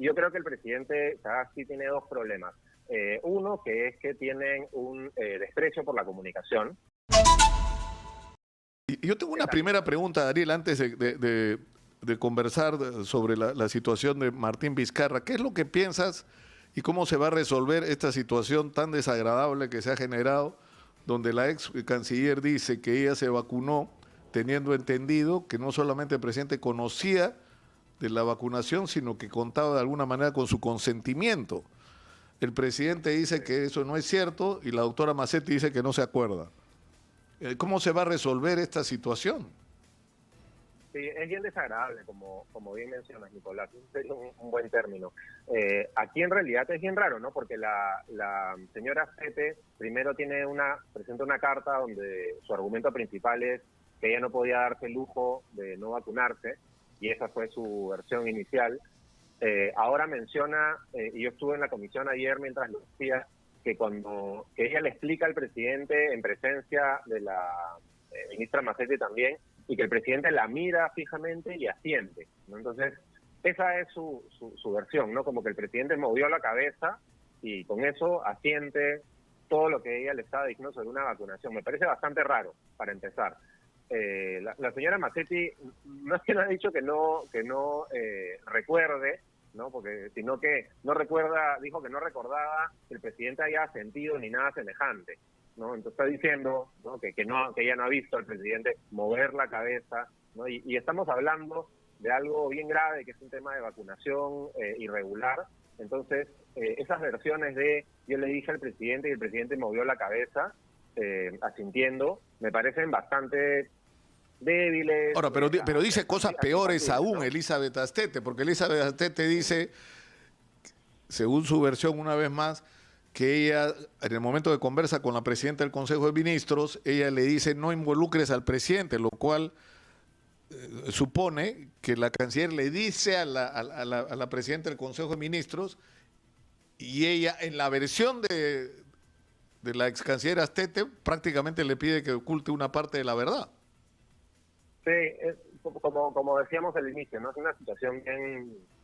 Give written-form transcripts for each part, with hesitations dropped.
Y yo creo que el presidente Sagasti tiene dos problemas. Uno, que es que tienen un desprecio por la comunicación. Y yo tengo una primera pregunta, Daniel, antes de conversar sobre la situación de Martín Vizcarra. ¿Qué es lo que piensas y cómo se va a resolver esta situación tan desagradable que se ha generado, donde la ex canciller dice que ella se vacunó teniendo entendido que no solamente el presidente conocía de la vacunación, sino que contaba de alguna manera con su consentimiento? El presidente dice que eso no es cierto y la doctora Macetti dice que no se acuerda. ¿Cómo se va a resolver esta situación? Sí, es bien desagradable, como bien mencionas, Nicolás. Es un buen término. Aquí en realidad es bien raro, ¿no? Porque la señora Fete primero presenta una carta donde su argumento principal es que ella no podía darse el lujo de no vacunarse, y esa fue su versión inicial. Ahora menciona, y yo estuve en la comisión ayer mientras lo decía, que ella le explica al presidente en presencia de la ministra Macetti también, y que el presidente la mira fijamente y asiente, ¿no? Entonces, esa es su versión, ¿no? Como que el presidente movió la cabeza y con eso asiente todo lo que ella le estaba diciendo sobre una vacunación. Me parece bastante raro, para empezar. La señora Macetti no es que no ha dicho que no recuerde, ¿no? Sino que no recuerda, dijo que no recordaba que el presidente haya asentido ni nada semejante, ¿no? Entonces está diciendo, ¿no? que ella no ha visto al presidente mover la cabeza, ¿no? Y estamos hablando de algo bien grave, que es un tema de vacunación irregular. Entonces, esas versiones de yo le dije al presidente y el presidente movió la cabeza, asintiendo, me parecen bastante débiles. Ahora, pero dice cosas peores aún, ¿no? Elizabeth Astete, porque Elizabeth Astete dice, según su versión una vez más, que ella, en el momento de conversa con la presidenta del Consejo de Ministros, ella le dice no involucres al presidente, lo cual supone que la canciller le dice a la presidenta del Consejo de Ministros, y ella, en la versión de la ex canciller Astete, prácticamente le pide que oculte una parte de la verdad. Sí, es como decíamos al inicio, ¿no? Es una situación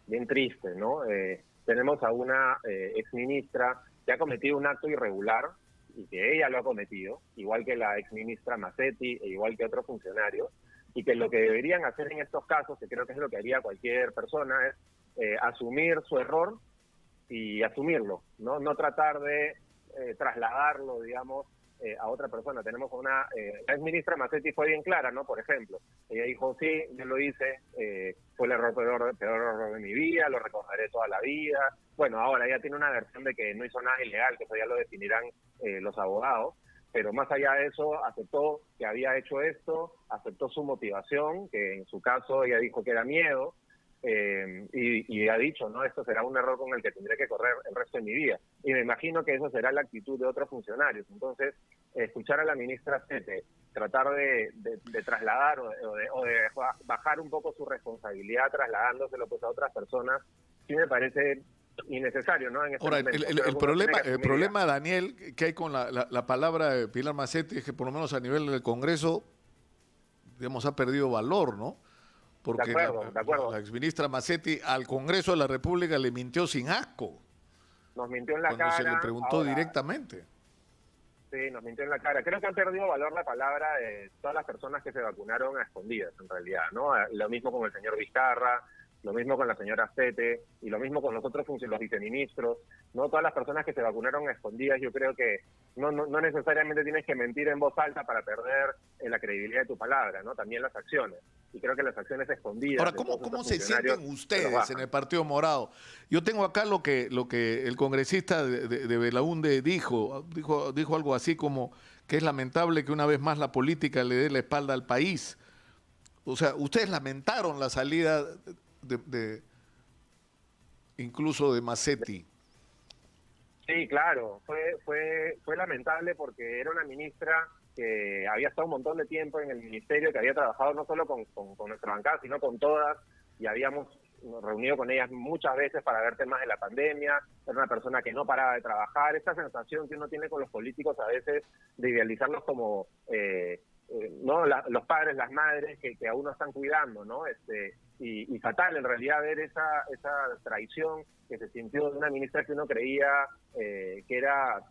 bien triste, ¿no? Tenemos a una exministra que ha cometido un acto irregular, y que ella lo ha cometido, igual que la exministra Macetti e igual que otros funcionarios, y que lo que deberían hacer en estos casos, que creo que es lo que haría cualquier persona, es asumir su error y asumirlo, ¿no? No tratar de trasladarlo, digamos, a otra persona. Tenemos la exministra Macetti fue bien clara, ¿no? Por ejemplo, ella dijo, sí, yo lo hice, fue el peor error de mi vida, lo recordaré toda la vida. Bueno, ahora ella tiene una versión de que no hizo nada ilegal, que eso ya lo definirán los abogados, pero más allá de eso, aceptó que había hecho esto, aceptó su motivación, que en su caso ella dijo que era miedo, y ha dicho, ¿no? Esto será un error con el que tendré que correr el resto de mi vida. Y me imagino que eso será la actitud de otros funcionarios. Entonces, escuchar a la ministra Sete tratar de trasladar o de bajar un poco su responsabilidad trasladándoselo pues a otras personas, sí me parece innecesario, ¿no? En este Ahora, momento. el problema, Daniel, que hay con la palabra de Pilar Macetti es que por lo menos a nivel del Congreso, digamos, ha perdido valor, ¿no? Porque de acuerdo. La exministra Macetti al Congreso de la República le mintió sin asco. Nos mintió en la cara. Cuando se le preguntó directamente. Sí, nos mintió en la cara. Creo que han perdido valor la palabra de todas las personas que se vacunaron a escondidas, en realidad, ¿no? Lo mismo con el señor Vizcarra, lo mismo con la señora Sete, y lo mismo con los otros los viceministros, ¿no? Todas las personas que se vacunaron a escondidas, yo creo que no necesariamente tienes que mentir en voz alta para perder la credibilidad de tu palabra, ¿no? También las acciones. Y creo que las acciones escondidas... Ahora, ¿cómo se sienten ustedes en el Partido Morado? Yo tengo acá lo que el congresista de Belaúnde dijo algo así como que es lamentable que una vez más la política le dé la espalda al país. O sea, ustedes lamentaron la salida incluso de Macetti. Sí, claro, fue lamentable porque era una ministra que había estado un montón de tiempo en el ministerio, que había trabajado no solo con nuestra bancada, sino con todas, y habíamos reunido con ellas muchas veces para ver temas de la pandemia. Era una persona que no paraba de trabajar. Esta sensación que uno tiene con los políticos a veces de idealizarlos como no los padres, las madres que a uno están cuidando, ¿no? y fatal en realidad ver esa traición que se sintió de una ministra que uno creía que era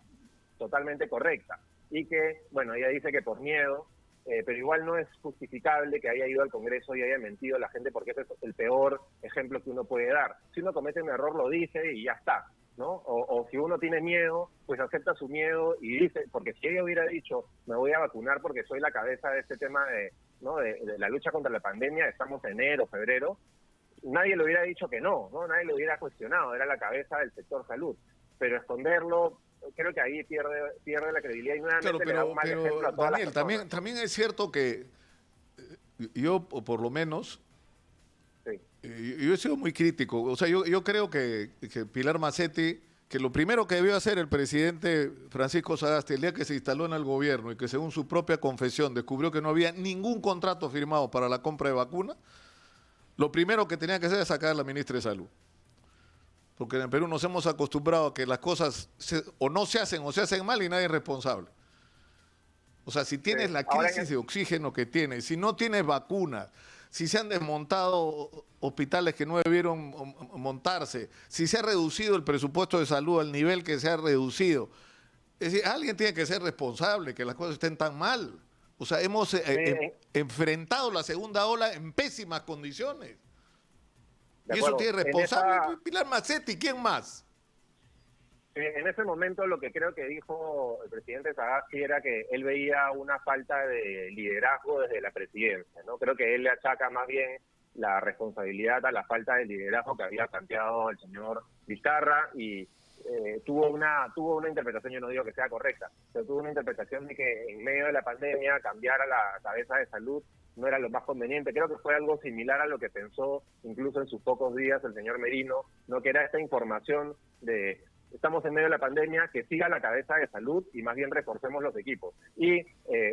totalmente correcta. Y que, bueno, ella dice que por miedo, pero igual no es justificable que haya ido al Congreso y haya mentido a la gente, porque ese es el peor ejemplo que uno puede dar. Si uno comete un error, lo dice y ya está, ¿no? O si uno tiene miedo, pues acepta su miedo y dice, porque si ella hubiera dicho, me voy a vacunar porque soy la cabeza de este tema de la lucha contra la pandemia, estamos en enero, febrero, nadie le hubiera dicho que no, nadie lo hubiera cuestionado, era la cabeza del sector salud. Pero esconderlo, creo que ahí pierde la credibilidad y nuevamente le da un mal ejemplo a todas Daniel, las personas. también es cierto que yo, o por lo menos, Sí. yo he sido muy crítico. O sea, yo creo que Pilar Macetti, que lo primero que debió hacer el presidente Francisco Sagasti el día que se instaló en el gobierno y que según su propia confesión descubrió que no había ningún contrato firmado para la compra de vacunas, lo primero que tenía que hacer es sacar a la ministra de Salud. Porque en el Perú nos hemos acostumbrado a que las cosas o no se hacen o se hacen mal y nadie es responsable. O sea, si tienes la crisis de oxígeno que tienes, si no tienes vacunas, si se han desmontado hospitales que no debieron montarse, si se ha reducido el presupuesto de salud al nivel que se ha reducido, es decir, alguien tiene que ser responsable que las cosas estén tan mal. O sea, hemos enfrentado la segunda ola en pésimas condiciones. Y eso tiene responsable Pilar Macetti, ¿quién más? En ese momento lo que creo que dijo el presidente Sagasti era que él veía una falta de liderazgo desde la presidencia, ¿no? Creo que él le achaca más bien la responsabilidad a la falta de liderazgo que había planteado el señor Vizcarra y tuvo una interpretación, yo no digo que sea correcta, pero tuvo una interpretación de que en medio de la pandemia cambiar a la cabeza de salud no era lo más conveniente. Creo que fue algo similar a lo que pensó incluso en sus pocos días el señor Merino, ¿no? Que era esta información de estamos en medio de la pandemia, que siga la cabeza de salud y más bien reforcemos los equipos. Y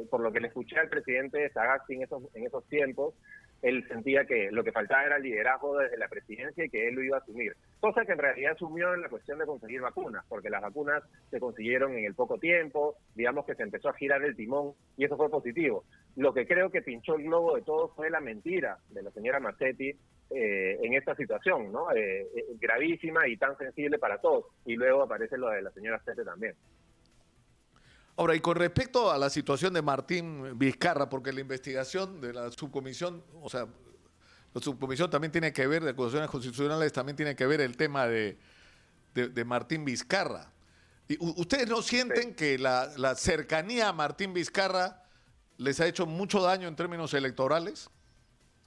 por lo que le escuché al presidente Sagasti en esos tiempos, él sentía que lo que faltaba era liderazgo desde la presidencia y que él lo iba a asumir. Cosa que en realidad asumió en la cuestión de conseguir vacunas, porque las vacunas se consiguieron en el poco tiempo, digamos que se empezó a girar el timón y eso fue positivo. Lo que creo que pinchó el globo de todo fue la mentira de la señora Macetti en esta situación, ¿no? Gravísima y tan sensible para todos. Y luego aparece lo de la señora Sete también. Ahora, y con respecto a la situación de Martín Vizcarra, porque la investigación de la subcomisión, o sea, la subcomisión también tiene que ver, de acusaciones constitucionales, también tiene que ver el tema de Martín Vizcarra. ¿Y ustedes no sienten que la cercanía a Martín Vizcarra les ha hecho mucho daño en términos electorales?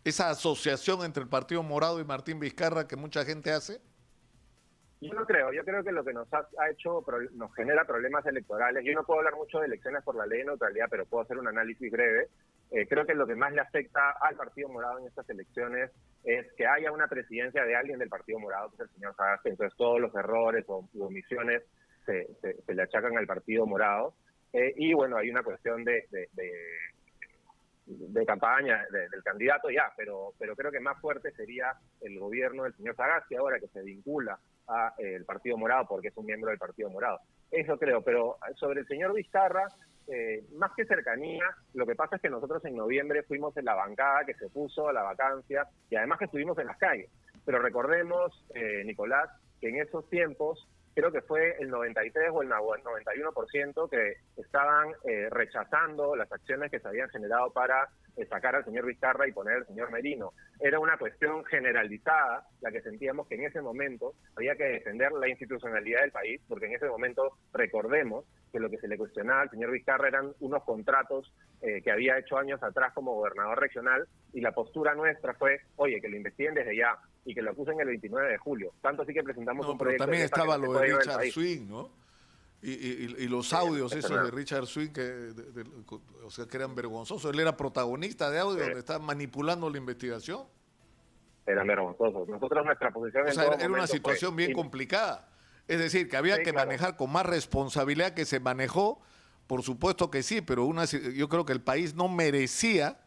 Esa asociación entre el Partido Morado y Martín Vizcarra que mucha gente hace. Yo no creo, yo creo que lo que nos ha hecho, nos genera problemas electorales. Yo no puedo hablar mucho de elecciones por la ley de neutralidad, pero puedo hacer un análisis breve. Creo que lo que más le afecta al Partido Morado en estas elecciones es que haya una presidencia de alguien del Partido Morado, que es el señor Sagasti. Entonces todos los errores o omisiones se le achacan al Partido Morado. Y bueno, hay una cuestión de campaña del candidato ya, pero creo que más fuerte sería el gobierno del señor Sagasti ahora que se vincula a el Partido Morado porque es un miembro del Partido Morado. Eso creo, pero sobre el señor Vizcarra, más que cercanía, lo que pasa es que nosotros en noviembre fuimos en la bancada que se puso a la vacancia y además que estuvimos en las calles. Pero recordemos, Nicolás, que en esos tiempos creo que fue el 93 o el 91% que estaban rechazando las acciones que se habían generado para sacar al señor Vizcarra y poner al señor Merino. Era una cuestión generalizada la que sentíamos que en ese momento había que defender la institucionalidad del país, porque en ese momento recordemos que lo que se le cuestionaba al señor Vizcarra eran unos contratos que había hecho años atrás como gobernador regional y la postura nuestra fue, oye, que lo investiguen desde ya y que lo acusen el 29 de julio. Tanto así que presentamos un proyecto... Pero también estaba lo de Richard Swing, ¿no? Y los audios esos de Richard Swing o sea, que eran vergonzosos. Él era protagonista de audio donde estaba manipulando la investigación. Eran vergonzosos. Nosotros nuestra posición era una situación bien complicada. Es decir, que había que manejar con más responsabilidad que se manejó. Por supuesto que sí, pero yo creo que el país no merecía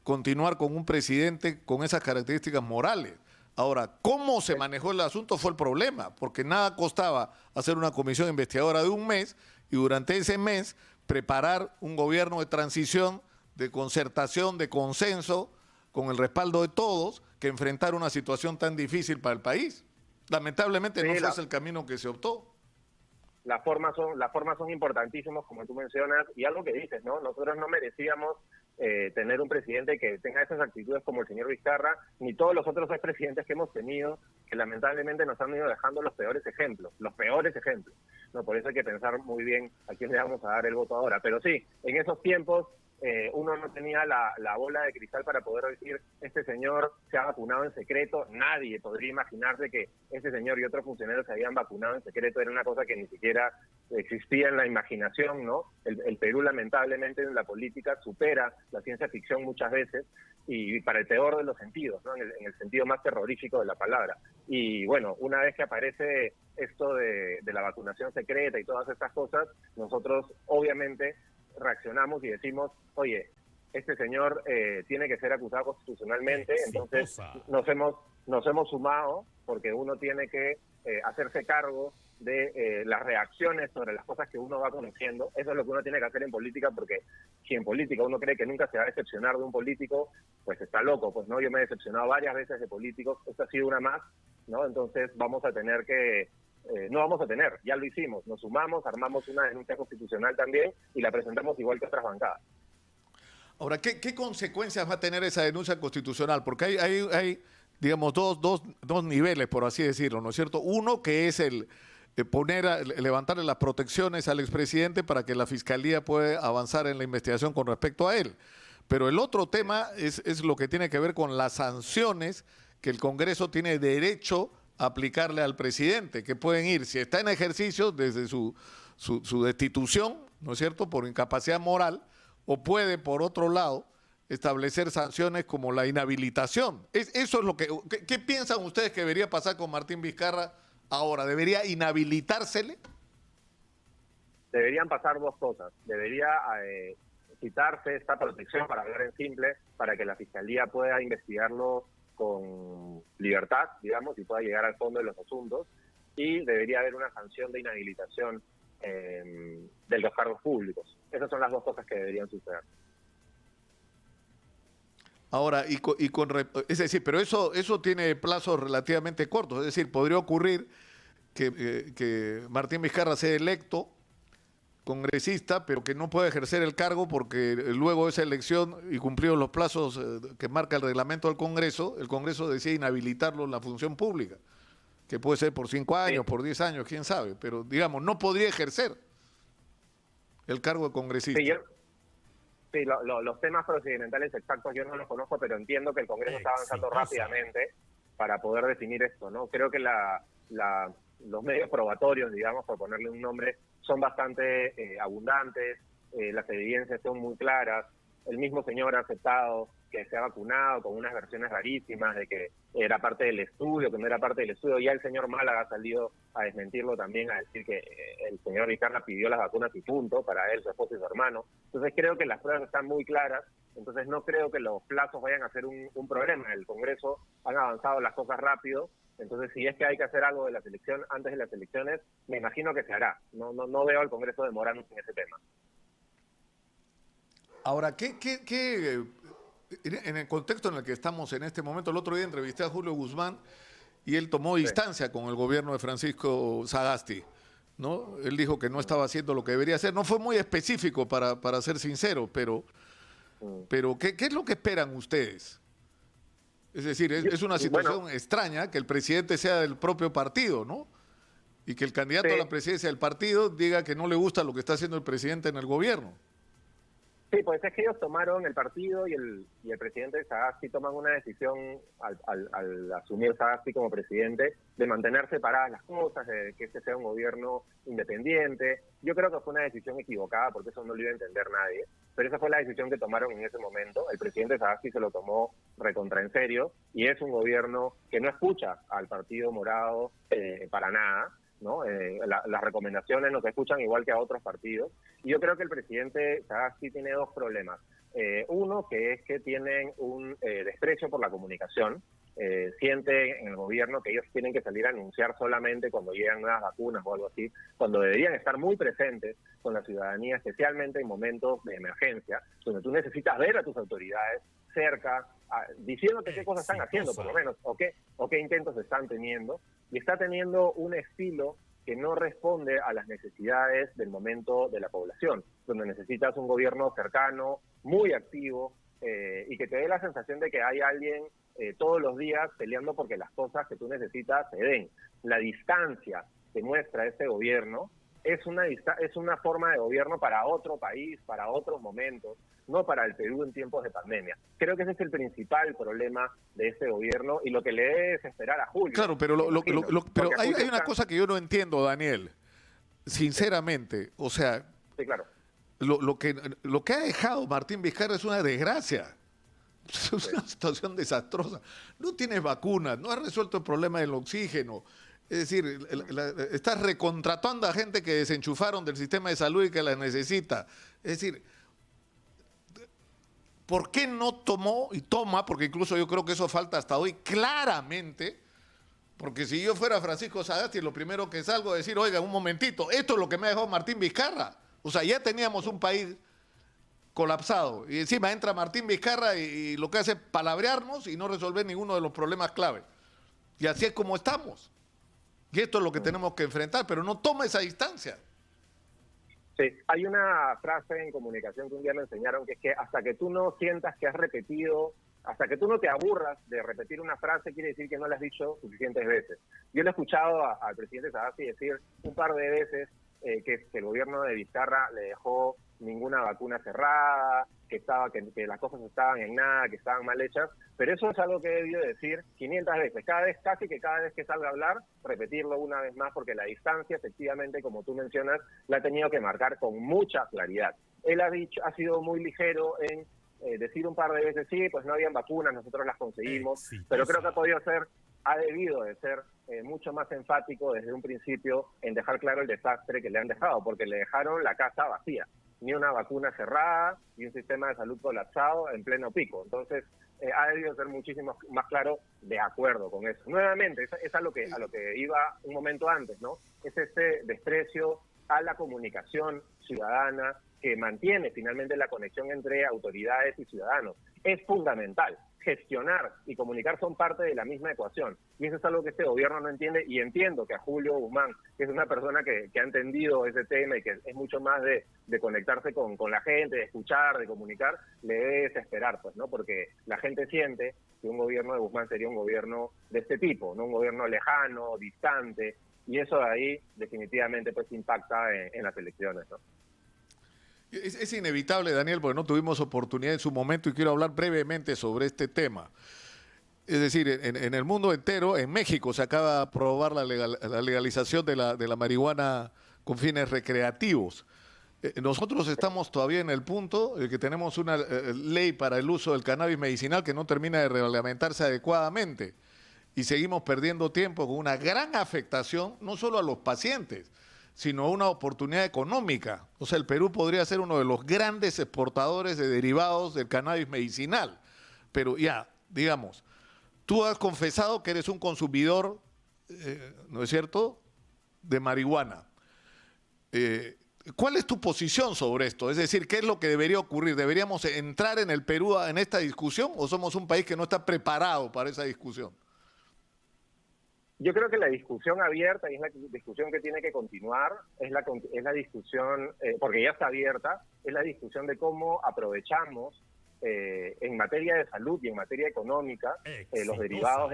continuar con un presidente con esas características morales. Ahora, cómo se manejó el asunto fue el problema, porque nada costaba hacer una comisión investigadora de un mes y durante ese mes preparar un gobierno de transición, de concertación, de consenso, con el respaldo de todos, que enfrentar una situación tan difícil para el país. Lamentablemente Sí, no fue ese el camino que se optó. las formas son importantísimos, como tú mencionas, y algo que dices, ¿no? Nosotros no merecíamos tener un presidente que tenga esas actitudes como el señor Vizcarra, ni todos los otros expresidentes que hemos tenido, que lamentablemente nos han ido dejando los peores ejemplos, ¿no? Por eso hay que pensar muy bien a quién le vamos a dar el voto ahora. Pero sí, en esos tiempos uno no tenía la bola de cristal para poder decir, este señor se ha vacunado en secreto. Nadie podría imaginarse que ese señor y otros funcionarios se habían vacunado en secreto. Era una cosa que ni siquiera existía en la imaginación, ¿no? El Perú, lamentablemente, en la política supera la ciencia ficción muchas veces, y para el peor de los sentidos, ¿no? En el sentido más terrorífico de la palabra. Y bueno, una vez que aparece esto de la vacunación secreta y todas estas cosas, nosotros obviamente reaccionamos y decimos, oye, este señor tiene que ser acusado constitucionalmente. Entonces nos hemos sumado, porque uno tiene que hacerse cargo de las reacciones sobre las cosas que uno va conociendo. Eso es lo que uno tiene que hacer en política, porque si en política uno cree que nunca se va a decepcionar de un político, pues está loco. Pues no, yo me he decepcionado varias veces de políticos, esta ha sido una más, ¿no? Entonces ya lo hicimos, nos sumamos, armamos una denuncia constitucional también y la presentamos igual que otras bancadas. Ahora, ¿qué consecuencias va a tener esa denuncia constitucional? Porque hay digamos, dos niveles, por así decirlo, ¿no es cierto? Uno, que es el levantarle las protecciones al expresidente para que la Fiscalía pueda avanzar en la investigación con respecto a él. Pero el otro tema es lo que tiene que ver con las sanciones que el Congreso tiene derecho a aplicarle al presidente, que pueden ir, si está en ejercicio, desde su destitución, ¿no es cierto?, por incapacidad moral, o puede, por otro lado, establecer sanciones como la inhabilitación. Eso es lo que... ¿Qué piensan ustedes que debería pasar con Martín Vizcarra ahora? ¿Debería inhabilitársele? Deberían pasar dos cosas. Debería quitarse esta protección, para hablar en simple, para que la Fiscalía pueda investigarlo con libertad, digamos, y pueda llegar al fondo de los asuntos. Y debería haber una sanción de inhabilitación de los cargos públicos. Esas son las dos cosas que deberían suceder. Ahora, es decir, pero eso tiene plazos relativamente cortos. Es decir, podría ocurrir que Martín Vizcarra sea electo congresista, pero que no pueda ejercer el cargo porque luego de esa elección y cumplidos los plazos que marca el reglamento del Congreso, el Congreso decide inhabilitarlo en la función pública, que puede ser por 5 años, Sí. por 10 años, quién sabe, pero digamos, no podría ejercer el cargo de congresista. Sí, los temas procedimentales exactos yo no los conozco, pero entiendo que el Congreso está avanzando rápidamente para poder definir esto, ¿no? Creo que los medios probatorios, digamos, por ponerle un nombre, son bastante abundantes, las evidencias son muy claras. El mismo señor ha aceptado que se ha vacunado con unas versiones rarísimas de que era parte del estudio, que no era parte del estudio. Ya el señor Málaga ha salido a desmentirlo también, a decir que el señor Vizcarra pidió las vacunas y punto, para él, su esposo y su hermano. Entonces creo que las pruebas están muy claras, entonces no creo que los plazos vayan a ser un problema. El Congreso han avanzado las cosas rápido, entonces si es que hay que hacer algo de la selección antes de las elecciones, me imagino que se hará. No veo al Congreso demorándose en ese tema. Ahora, en el contexto en el que estamos en este momento, el otro día entrevisté a Julio Guzmán y él tomó distancia con el gobierno de Francisco Sagasti, ¿no? Él dijo que no estaba haciendo lo que debería hacer. No fue muy específico, para ser sincero, pero ¿qué es lo que esperan ustedes? Es decir, es una situación extraña que el presidente sea del propio partido, ¿no? Y que el candidato a la presidencia del partido diga que no le gusta lo que está haciendo el presidente en el gobierno. Sí, pues es que ellos tomaron, el partido y el presidente Sagasti toman una decisión al asumir Sagasti como presidente de mantener separadas las cosas, de que este sea un gobierno independiente. Yo creo que fue una decisión equivocada, porque eso no lo iba a entender nadie, pero esa fue la decisión que tomaron en ese momento. El presidente Sagasti se lo tomó recontra en serio, y es un gobierno que no escucha al Partido Morado para nada, ¿no? Las recomendaciones no se escuchan igual que a otros partidos, y yo creo que el presidente Sagasti tiene dos problemas. Uno, que es que tienen un desprecio por la comunicación. Sienten en el gobierno que ellos tienen que salir a anunciar solamente cuando llegan nuevas vacunas o algo así, cuando deberían estar muy presentes con la ciudadanía, especialmente en momentos de emergencia, donde tú necesitas ver a tus autoridades cerca, diciéndote qué cosas están haciendo, por lo menos, o qué intentos están teniendo, y está teniendo un estilo que no responde a las necesidades del momento de la población, donde necesitas un gobierno cercano, muy activo, y que te dé la sensación de que hay alguien todos los días peleando porque las cosas que tú necesitas se den. La distancia que muestra este gobierno es una forma de gobierno para otro país, para otros momentos, no para el Perú en tiempos de pandemia. Creo que ese es el principal problema de este gobierno y lo que le debe desesperar a Julio. Claro, pero, pero hay una cosa que yo no entiendo, Daniel, sinceramente. O sea, sí, claro. Lo que ha dejado Martín Vizcarra es una desgracia. Es una situación desastrosa. No tienes vacunas, no has resuelto el problema del oxígeno. Es decir, estás recontratando a gente que desenchufaron del sistema de salud y que las necesita. Es decir, ¿por qué no tomó y toma? Porque incluso yo creo que eso falta hasta hoy claramente. Porque si yo fuera Francisco Sagasti, lo primero que salgo es decir, oiga, un momentito, esto es lo que me ha dejado Martín Vizcarra. O sea, ya teníamos un país colapsado y encima entra Martín Vizcarra y lo que hace es palabrearnos y no resolver ninguno de los problemas clave. Y así es como estamos. Y esto es lo que tenemos que enfrentar, pero no toma esa distancia. Sí, hay una frase en comunicación que un día me enseñaron, que es que hasta que tú no sientas que has repetido, hasta que tú no te aburras de repetir una frase, quiere decir que no la has dicho suficientes veces. Yo le he escuchado al presidente Sagasti decir un par de veces que el gobierno de Vizcarra le dejó ninguna vacuna cerrada, que las cosas estaban en nada, que estaban mal hechas, pero eso es algo que he debido decir 500 veces, casi cada vez que salga a hablar, repetirlo una vez más, porque la distancia, efectivamente, como tú mencionas, la ha tenido que marcar con mucha claridad. Él ha sido muy ligero en decir un par de veces, sí, pues no habían vacunas, nosotros las conseguimos, pero creo que ha debido de ser mucho más enfático desde un principio en dejar claro el desastre que le han dejado, porque le dejaron la casa vacía, ni una vacuna cerrada, ni un sistema de salud colapsado en pleno pico. Entonces, ha debido ser muchísimo más claro, de acuerdo con eso. Nuevamente, es a lo que iba un momento antes, ¿no? Es este desprecio a la comunicación ciudadana que mantiene finalmente la conexión entre autoridades y ciudadanos. Es fundamental. Gestionar y comunicar son parte de la misma ecuación. Y eso es algo que este gobierno no entiende, y entiendo que a Julio Guzmán, que es una persona que ha entendido ese tema y que es mucho más de conectarse con la gente, de escuchar, de comunicar, le debe desesperar, pues, ¿no? Porque la gente siente que un gobierno de Guzmán sería un gobierno de este tipo, ¿no? Un gobierno lejano, distante, y eso de ahí definitivamente pues impacta en las elecciones, ¿no? Es inevitable, Daniel, porque no tuvimos oportunidad en su momento y quiero hablar brevemente sobre este tema. Es decir, en el mundo entero, en México se acaba de aprobar la legalización de la marihuana con fines recreativos. Nosotros estamos todavía en el punto de que tenemos una ley para el uso del cannabis medicinal que no termina de reglamentarse adecuadamente. Y seguimos perdiendo tiempo con una gran afectación, no solo a los pacientes, sino una oportunidad económica. O sea, el Perú podría ser uno de los grandes exportadores de derivados del cannabis medicinal. Pero ya, digamos, tú has confesado que eres un consumidor, ¿no es cierto?, de marihuana. ¿Cuál es tu posición sobre esto? Es decir, ¿qué es lo que debería ocurrir? ¿Deberíamos entrar en el Perú en esta discusión o somos un país que no está preparado para esa discusión? Yo creo que la discusión abierta, y es la discusión que tiene que continuar, es la discusión, porque ya está abierta, es la discusión de cómo aprovechamos en materia de salud y en materia económica los derivados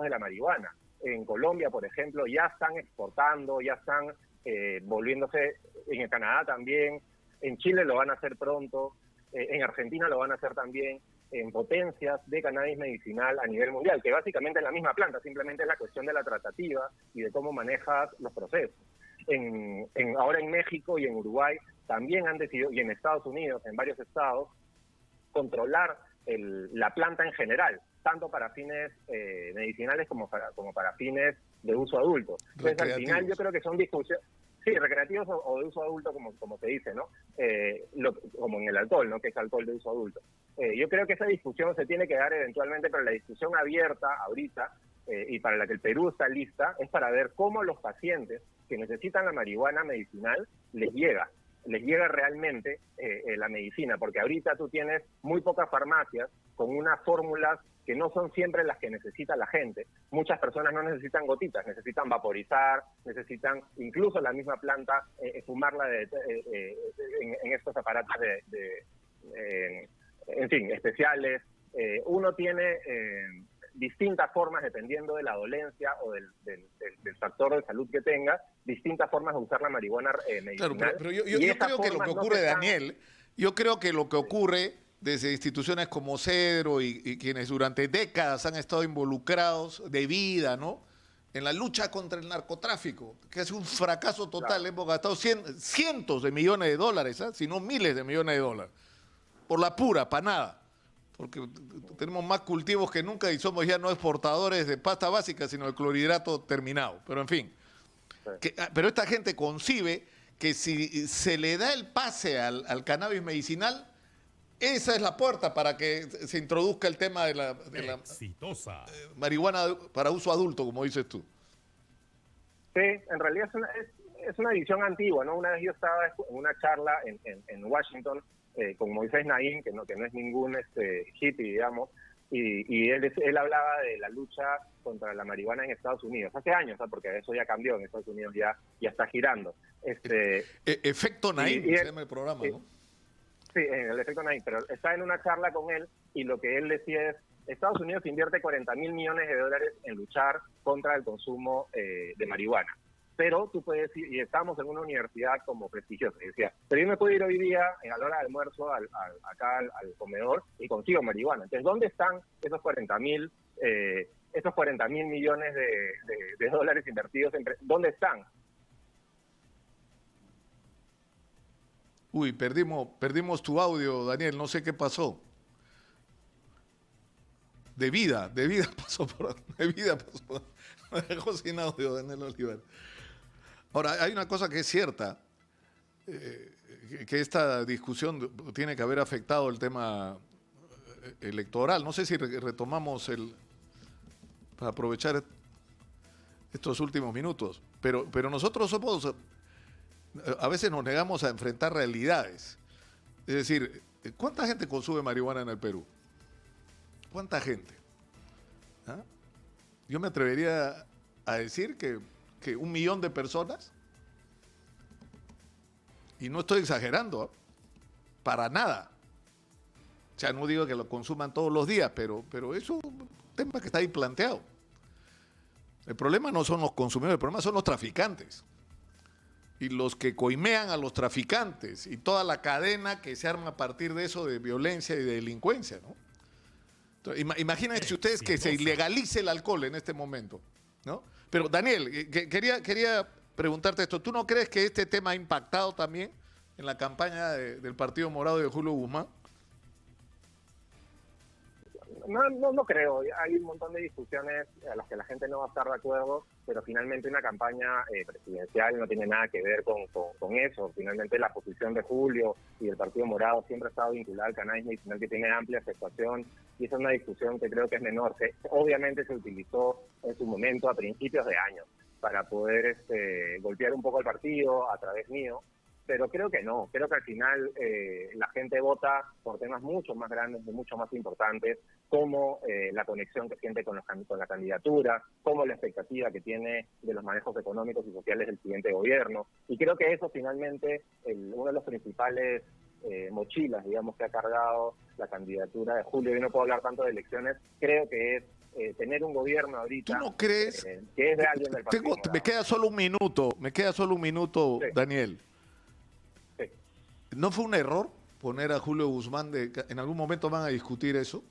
de la marihuana. En Colombia, por ejemplo, ya están exportando, ya están volviéndose, en Canadá también, en Chile lo van a hacer pronto, en Argentina lo van a hacer también, en potencias de cannabis medicinal a nivel mundial, que básicamente es la misma planta, simplemente es la cuestión de la tratativa y de cómo manejas los procesos. Ahora en México y en Uruguay también han decidido, y en Estados Unidos, en varios estados, controlar la planta en general, tanto para fines medicinales como para fines de uso adulto. Entonces, al final yo creo que son discusiones, sí, recreativos o de uso adulto, como se dice, ¿no? Como en el alcohol, ¿no? Que es alcohol de uso adulto. Yo creo que esa discusión se tiene que dar eventualmente, pero la discusión abierta ahorita, y para la que el Perú está lista, es para ver cómo los pacientes que necesitan la marihuana medicinal les llega. les llega realmente la medicina, porque ahorita tú tienes muy pocas farmacias con unas fórmulas que no son siempre las que necesita la gente. Muchas personas no necesitan gotitas, necesitan vaporizar, necesitan incluso la misma planta, fumarla en estos aparatos en fin, especiales. Uno tiene distintas formas, dependiendo de la dolencia o del factor de salud que tenga, distintas formas de usar la marihuana medicinal. Claro, pero yo creo que lo que ocurre, Daniel, yo creo que lo que ocurre desde instituciones como Cedro y quienes durante décadas han estado involucrados de vida, ¿no?, en la lucha contra el narcotráfico, que es un fracaso total. Claro. Hemos gastado cientos de millones de dólares, si no miles de millones de dólares, por la pura, para nada. Porque tenemos más cultivos que nunca y somos ya no exportadores de pasta básica, sino de clorhidrato terminado. Pero en fin, pero esta gente concibe que si se le da el pase al cannabis medicinal, esa es la puerta para que se introduzca el tema de la exitosa marihuana para uso adulto, como dices tú. Sí, en realidad es una visión antigua, ¿no? Una vez yo estaba en una charla en Washington con Moisés Naim, que no es ningún hippie, digamos, y él hablaba de la lucha contra la marihuana en Estados Unidos, hace años, ¿sabes? Porque eso ya cambió, en Estados Unidos ya está girando. Efecto Naim, se llama el programa, ¿no? Sí, en el efecto Naim, pero estaba en una charla con él y lo que él decía es, Estados Unidos invierte $40,000 millones en luchar contra el consumo de marihuana. Pero tú puedes ir, y estamos en una universidad como prestigiosa, y decía, pero yo me puedo ir hoy día a la hora de almuerzo acá al comedor y consigo marihuana. Entonces, ¿dónde están esos 40,000 millones de dólares invertidos? ¿Dónde están? Uy, perdimos tu audio, Daniel, no sé qué pasó. De vida pasó. Me dejó sin audio, Daniel Olivar. Ahora, hay una cosa que es cierta, que esta discusión tiene que haber afectado el tema electoral. No sé si retomamos para aprovechar estos últimos minutos, pero nosotros a veces nos negamos a enfrentar realidades. Es decir, ¿cuánta gente consume marihuana en el Perú? ¿Cuánta gente? ¿Ah? Yo me atrevería a decir que 1 millón de personas, y no estoy exagerando, para nada. O sea, no digo que lo consuman todos los días, pero es un tema que está ahí planteado. El problema no son los consumidores, el problema son los traficantes. Y los que coimean a los traficantes y toda la cadena que se arma a partir de eso, de violencia y de delincuencia, ¿no? Entonces, imagínense ustedes que se ilegalice el alcohol en este momento, ¿no? Pero Daniel, quería preguntarte esto. ¿Tú no crees que este tema ha impactado también en la campaña del Partido Morado de Julio Guzmán? No creo. Hay un montón de discusiones a las que la gente no va a estar de acuerdo, pero finalmente una campaña presidencial no tiene nada que ver con eso. Finalmente la posición de Julio y del Partido Morado siempre ha estado vinculada al cannabis medicinal, que tiene amplia aceptación, y esa es una discusión que creo que es menor. Obviamente se utilizó en su momento a principios de año para poder golpear un poco al partido a través mío, pero creo que no. Creo que al final la gente vota por temas mucho más grandes y mucho más importantes, como la conexión que siente con la candidatura, como la expectativa que tiene de los manejos económicos y sociales del siguiente gobierno. Y creo que eso finalmente, uno de los principales mochilas, digamos, que ha cargado la candidatura de Julio, y no puedo hablar tanto de elecciones, creo que es tener un gobierno ahorita. ¿Tú no crees? Que es de alguien del partido. Me queda solo un minuto, sí. Daniel. Sí. ¿No fue un error poner a Julio Guzmán? ¿En algún momento van a discutir eso?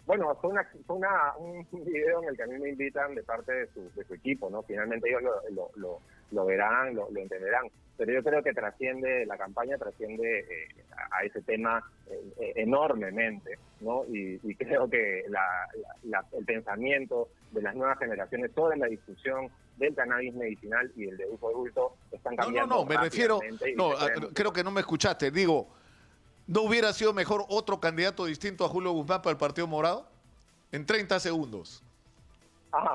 Bueno, fue un video en el que a mí me invitan de parte de su equipo, ¿no? Finalmente ellos lo verán, lo entenderán. Pero yo creo que la campaña trasciende a ese tema enormemente, ¿no? Y creo que el pensamiento de las nuevas generaciones sobre la discusión del cannabis medicinal y el de uso adulto están cambiando. No, me refiero, creo que no me escuchaste. Digo, ¿no hubiera sido mejor otro candidato distinto a Julio Guzmán para el Partido Morado? En 30 segundos.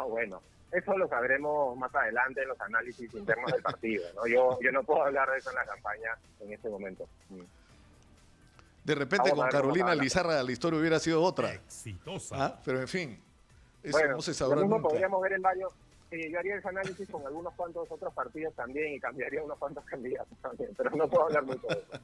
Bueno. Eso lo sabremos más adelante en los análisis internos del partido, ¿no? Yo no puedo hablar de eso en la campaña en este momento. De repente Vamos a con ver cómo Carolina acaba la Lizarra la historia hubiera sido otra. Exitosa. Pero en fin, eso Bueno, no se lo sabrá mismo nunca. podríamos ver en varios. Sí, yo haría ese análisis con algunos cuantos otros partidos también y cambiaría unos cuantos candidatos también, pero no puedo hablar mucho de eso.